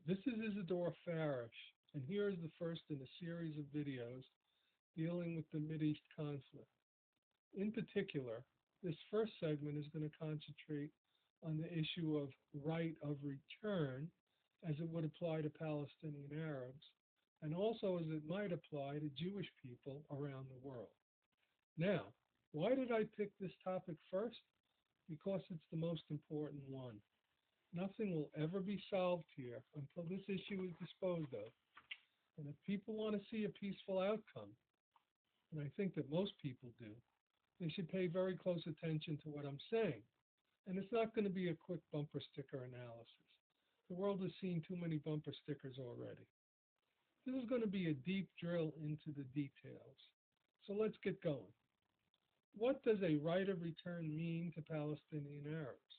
This is Isidore Farish, and here is the first in a series of videos dealing with the Mideast conflict. In particular, this first segment is going to concentrate on the issue of right of return as it would apply to Palestinian Arabs, and also as it might apply to Jewish people around the world. Now, why did I pick this topic first? Because it's the most important one. Nothing will ever be solved here until this issue is disposed of. And if people want to see a peaceful outcome, and I think that most people do, they should pay very close attention to what I'm saying. And it's not going to be a quick bumper sticker analysis. The world has seen too many bumper stickers already. This is going to be a deep drill into the details. So let's get going. What does a right of return mean to Palestinian Arabs?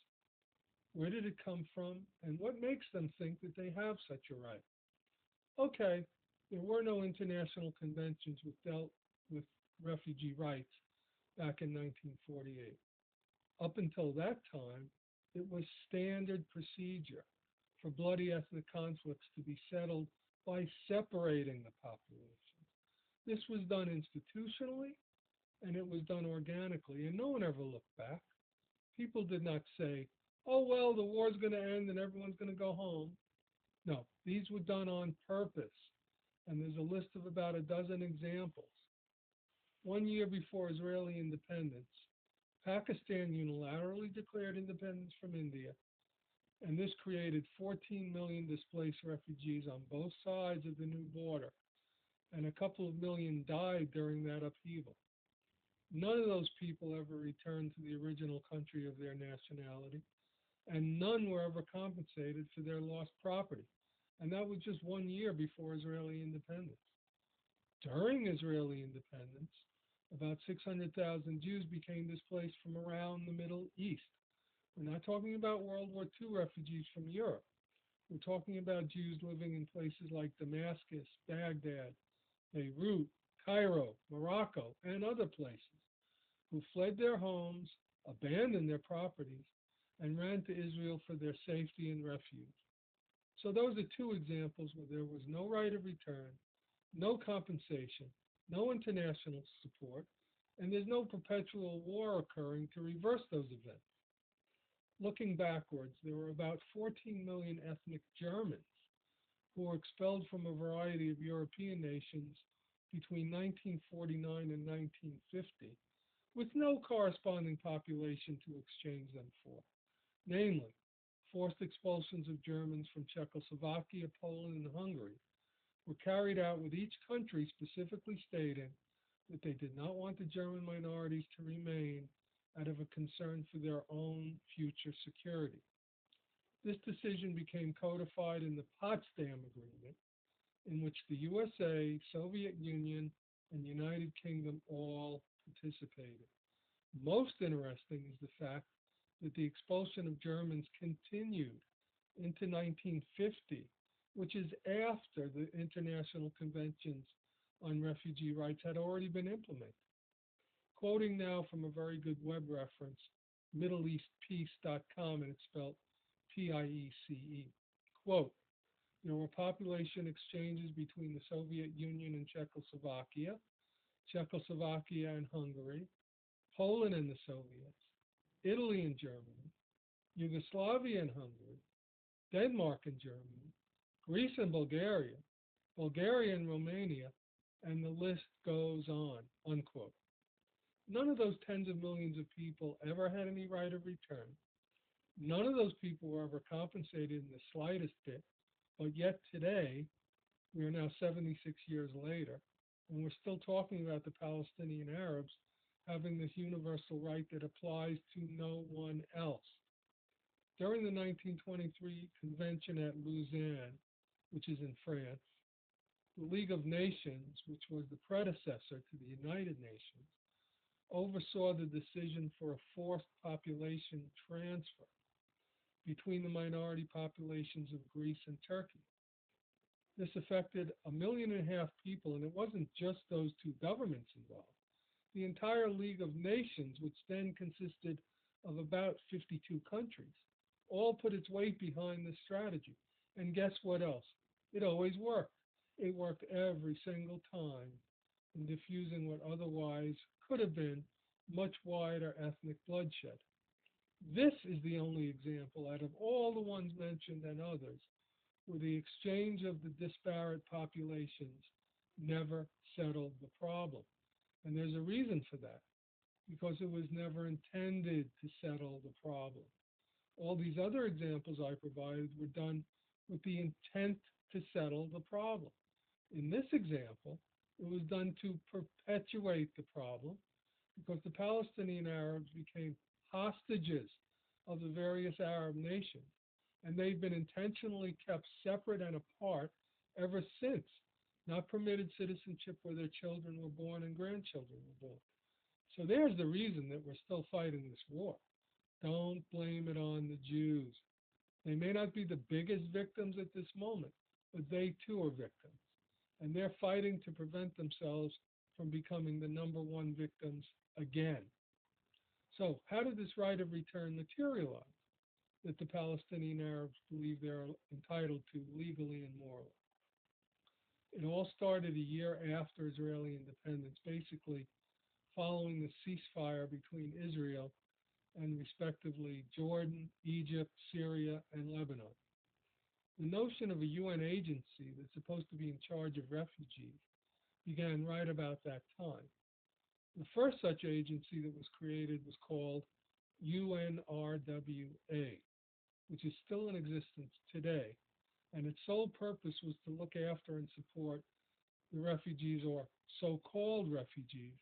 Where did it come from, and what makes them think that they have such a right? Okay, there were no international conventions which dealt with refugee rights back in 1948. Up until that time, it was standard procedure for bloody ethnic conflicts to be settled by separating the populations. This was done institutionally, and it was done organically, and no one ever looked back. People did not say, oh, well, the war's going to end and everyone's going to go home. No, these were done on purpose, and there's a list of about a dozen examples. 1 year before Israeli independence, Pakistan unilaterally declared independence from India, and this created 14 million displaced refugees on both sides of the new border, and a couple of million died during that upheaval. None of those people ever returned to the original country of their nationality, and none were ever compensated for their lost property. And that was just 1 year before Israeli independence. During Israeli independence, about 600,000 Jews became displaced from around the Middle East. We're not talking about World War II refugees from Europe. We're talking about Jews living in places like Damascus, Baghdad, Beirut, Cairo, Morocco, and other places, who fled their homes, abandoned their properties, and ran to Israel for their safety and refuge. So those are two examples where there was no right of return, no compensation, no international support, and there's no perpetual war occurring to reverse those events. Looking backwards, there were about 14 million ethnic Germans who were expelled from a variety of European nations between 1949 and 1950, with no corresponding population to exchange them for. Namely, forced expulsions of Germans from Czechoslovakia, Poland, and Hungary were carried out with each country specifically stating that they did not want the German minorities to remain out of a concern for their own future security. This decision became codified in the Potsdam Agreement, in which the USA, Soviet Union, and United Kingdom all participated. Most interesting is the fact that the expulsion of Germans continued into 1950, which is after the international conventions on refugee rights had already been implemented. Quoting now from a very good web reference, MiddleEastPeace.com, and it's spelled P-I-E-C-E. Quote, there were population exchanges between the Soviet Union and Czechoslovakia, Czechoslovakia and Hungary, Poland and the Soviets, Italy and Germany, Yugoslavia and Hungary, Denmark and Germany, Greece and Bulgaria, Bulgaria and Romania, and the list goes on, unquote. None of those tens of millions of people ever had any right of return. None of those people were ever compensated in the slightest bit, but yet today, we are now 76 years later, and we're still talking about the Palestinian Arabs having this universal right that applies to no one else. During the 1923 convention at Lausanne, which is in France, the League of Nations, which was the predecessor to the United Nations, oversaw the decision for a forced population transfer between the minority populations of Greece and Turkey. This affected 1.5 million people, and it wasn't just those two governments involved. The entire League of Nations, which then consisted of about 52 countries, all put its weight behind this strategy. And guess what else? It always worked. It worked every single time in diffusing what otherwise could have been much wider ethnic bloodshed. This is the only example out of all the ones mentioned and others where the exchange of the disparate populations never settled the problem. And there's a reason for that, because it was never intended to settle the problem. All these other examples I provided were done with the intent to settle the problem. In this example, it was done to perpetuate the problem because the Palestinian Arabs became hostages of the various Arab nations, and they've been intentionally kept separate and apart ever since, not permitted citizenship where their children were born and grandchildren were born. So there's the reason that we're still fighting this war. Don't blame it on the Jews. They may not be the biggest victims at this moment, but they too are victims. And they're fighting to prevent themselves from becoming the number one victims again. So how did this right of return materialize that the Palestinian Arabs believe they're entitled to legally and morally? It all started a year after Israeli independence, basically following the ceasefire between Israel and respectively Jordan, Egypt, Syria, and Lebanon. The notion of a UN agency that's supposed to be in charge of refugees began right about that time. The first such agency that was created was called UNRWA, which is still in existence today, and its sole purpose was to look after and support the refugees, or so-called refugees,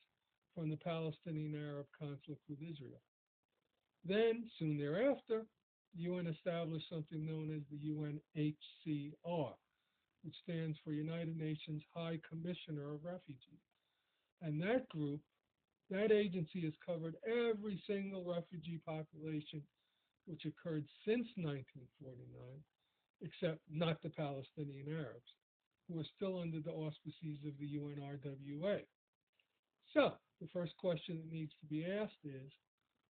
from the Palestinian Arab conflict with Israel. Then, soon thereafter, the UN established something known as the UNHCR, which stands for United Nations High Commissioner of Refugees. And that group, that agency has covered every single refugee population which occurred since 1949, except not the Palestinian Arabs, who are still under the auspices of the UNRWA. So, the first question that needs to be asked is,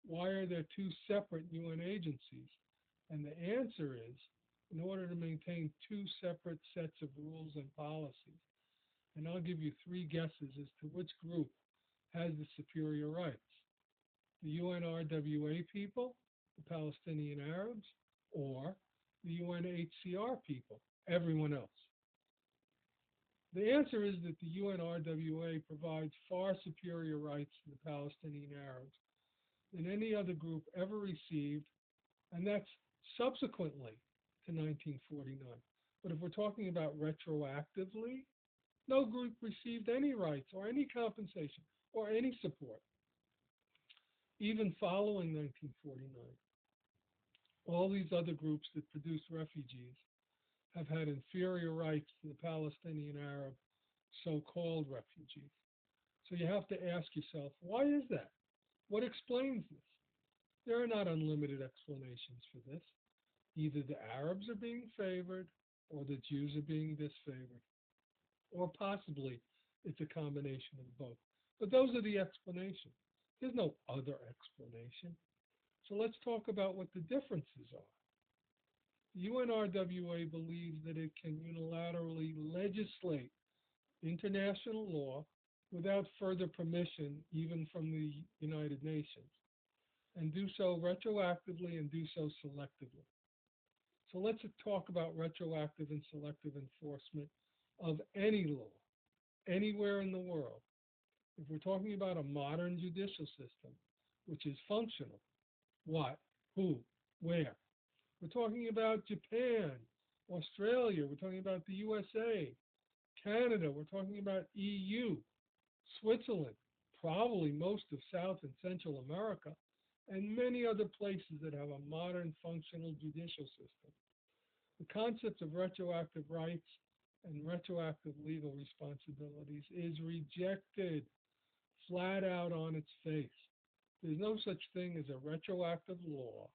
why are there two separate UN agencies? And the answer is, in order to maintain two separate sets of rules and policies. And I'll give you three guesses as to which group has the superior rights. The UNRWA people, the Palestinian Arabs, or the UNHCR people, everyone else. The answer is that the UNRWA provides far superior rights to the Palestinian Arabs than any other group ever received, and that's subsequently to 1949. But if we're talking about retroactively, no group received any rights or any compensation or any support. Even following 1949, all these other groups that produce refugees have had inferior rights to the Palestinian Arab so-called refugees. So you have to ask yourself, why is that? What explains this? There are not unlimited explanations for this. Either the Arabs are being favored or the Jews are being disfavored. Or possibly it's a combination of both. But those are the explanations. There's no other explanation. So let's talk about what the differences are. The UNRWA believes that it can unilaterally legislate international law without further permission, even from the United Nations, and do so retroactively and do so selectively. So let's talk about retroactive and selective enforcement of any law, anywhere in the world. If we're talking about a modern judicial system, which is functional, what, who, where? We're talking about Japan, Australia, we're talking about the USA, Canada, we're talking about EU, Switzerland, probably most of South and Central America, and many other places that have a modern functional judicial system. The concept of retroactive rights and retroactive legal responsibilities is rejected flat out on its face. There's no such thing as a retroactive law,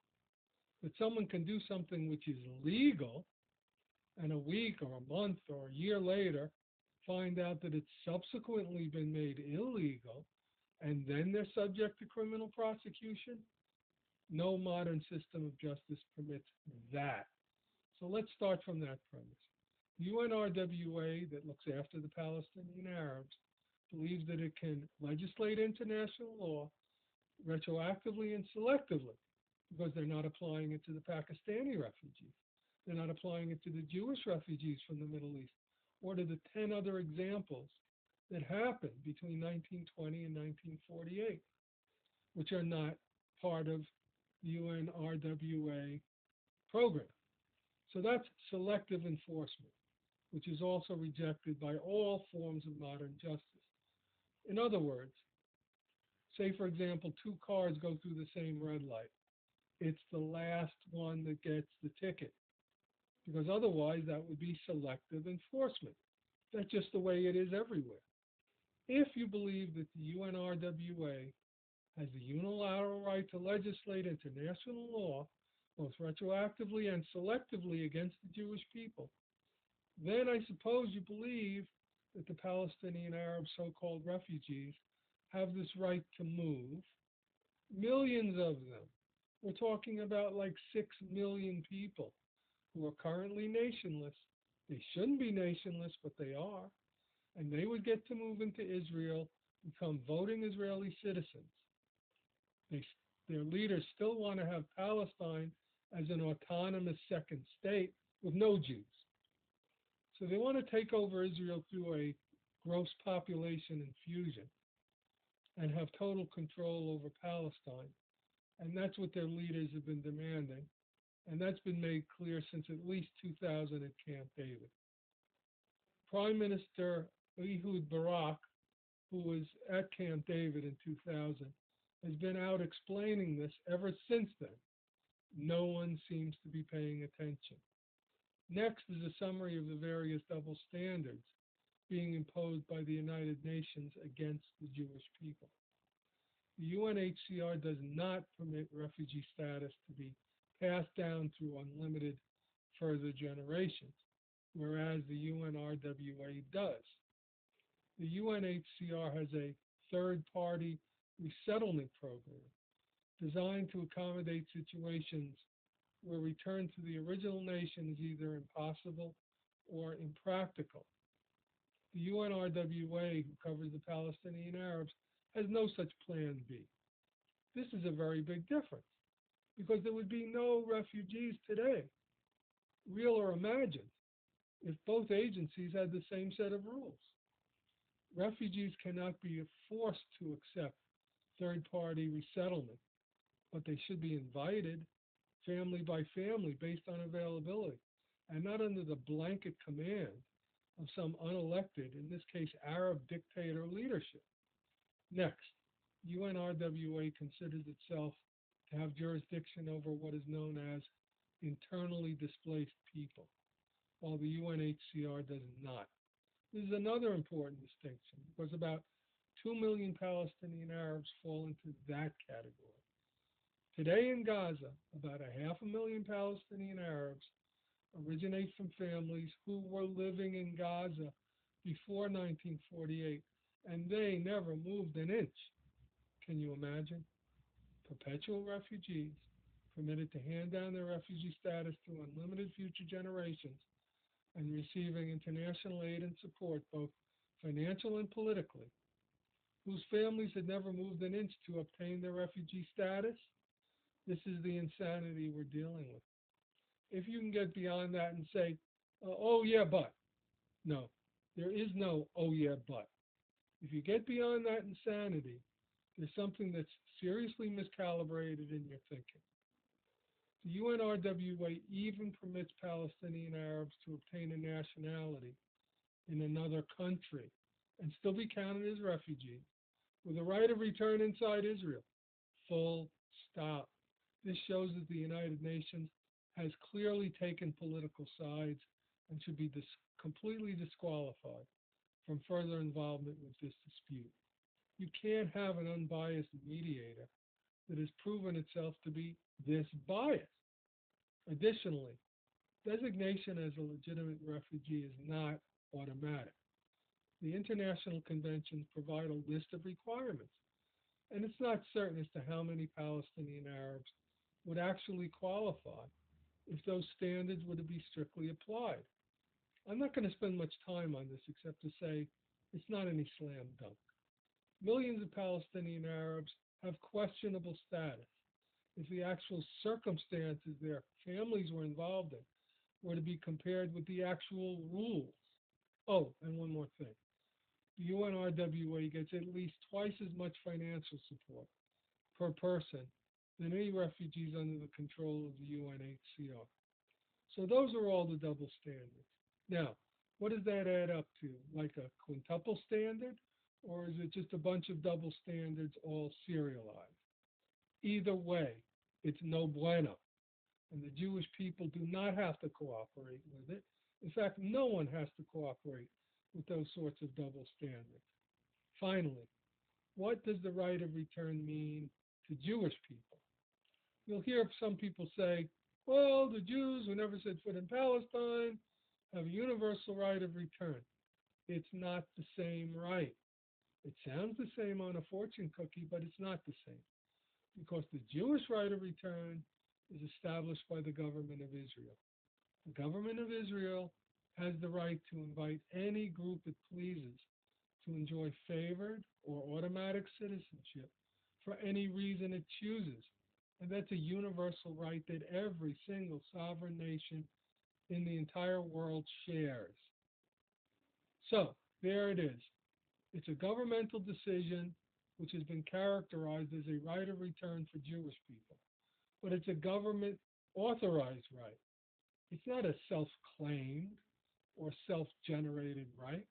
that someone can do something which is legal and a week or a month or a year later find out that it's subsequently been made illegal and then they're subject to criminal prosecution. No modern system of justice permits that. So let's start from that premise. The UNRWA, that looks after the Palestinian Arabs, believes that it can legislate international law retroactively and selectively because they're not applying it to the Pakistani refugees. They're not applying it to the Jewish refugees from the Middle East or to the 10 other examples that happened between 1920 and 1948, which are not part of the UNRWA program. So that's selective enforcement, which is also rejected by all forms of modern justice. In other words, say, for example, two cars go through the same red light. It's the last one that gets the ticket, because otherwise that would be selective enforcement. That's just the way it is everywhere. If you believe that the UNRWA has the unilateral right to legislate international law, both retroactively and selectively against the Jewish people, then I suppose you believe that the Palestinian Arab so-called refugees have this right to move. Millions of them. We're talking about like 6 million people who are currently nationless. They shouldn't be nationless, but they are. And they would get to move into Israel, become voting Israeli citizens. Their leaders still want to have Palestine as an autonomous second state with no Jews. So they want to take over Israel through a gross population infusion and have total control over Palestine. And that's what their leaders have been demanding. And that's been made clear since at least 2000 at Camp David. Prime Minister Ehud Barak, who was at Camp David in 2000, has been out explaining this ever since then. No one seems to be paying attention. Next is a summary of the various double standards being imposed by the United Nations against the Jewish people. The UNHCR does not permit refugee status to be passed down through unlimited further generations, whereas the UNRWA does. The UNHCR has a third-party resettlement program designed to accommodate situations where return to the original nation is either impossible or impractical. The UNRWA, who covers the Palestinian Arabs, has no such plan B. This is a very big difference, because there would be no refugees today, real or imagined, if both agencies had the same set of rules. Refugees cannot be forced to accept third-party resettlement, but they should be invited family by family based on availability, and not under the blanket command of some unelected, in this case Arab dictator leadership. Next, UNRWA considers itself to have jurisdiction over what is known as internally displaced people, while the UNHCR does not. This is another important distinction, because about 2 million Palestinian Arabs fall into that category. Today in Gaza, about 500,000 Palestinian Arabs originate from families who were living in Gaza before 1948, and they never moved an inch. Can you imagine? Perpetual refugees, permitted to hand down their refugee status to unlimited future generations, and receiving international aid and support, both financial and politically, whose families had never moved an inch to obtain their refugee status. This is the insanity we're dealing with. If you can get beyond that and say, oh yeah, but. No, there is no oh yeah, but. If you get beyond that insanity, there's something that's seriously miscalibrated in your thinking. The UNRWA even permits Palestinian Arabs to obtain a nationality in another country and still be counted as refugees with a right of return inside Israel. Full stop. This shows that the United Nations has clearly taken political sides and should be completely disqualified from further involvement with this dispute. You can't have an unbiased mediator that has proven itself to be this biased. Additionally, designation as a legitimate refugee is not automatic. The international conventions provide a list of requirements, and it's not certain as to how many Palestinian Arabs would actually qualify if those standards were to be strictly applied. I'm not going to spend much time on this except to say it's not any slam dunk. Millions of Palestinian Arabs have questionable status. If the actual circumstances their families were involved in were to be compared with the actual rules. Oh, and one more thing. The UNRWA gets at least twice as much financial support per person than any refugees under the control of the UNHCR. So those are all the double standards. Now, what does that add up to? Like a quintuple standard? Or is it just a bunch of double standards all serialized? Either way, it's no bueno. And the Jewish people do not have to cooperate with it. In fact, no one has to cooperate with those sorts of double standards. Finally, what does the right of return mean to Jewish people? You'll hear some people say, well, the Jews who never set foot in Palestine have a universal right of return. It's not the same right. It sounds the same on a fortune cookie, but it's not the same, because the Jewish right of return is established by the government of Israel. The government of Israel has the right to invite any group it pleases to enjoy favored or automatic citizenship for any reason it chooses. And that's a universal right that every single sovereign nation in the entire world shares. So, there it is. It's a governmental decision which has been characterized as a right of return for Jewish people. But it's a government authorized right. It's not a self-claimed or self-generated right,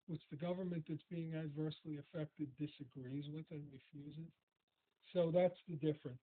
which the government that's being adversely affected disagrees with and refuses. So that's the difference.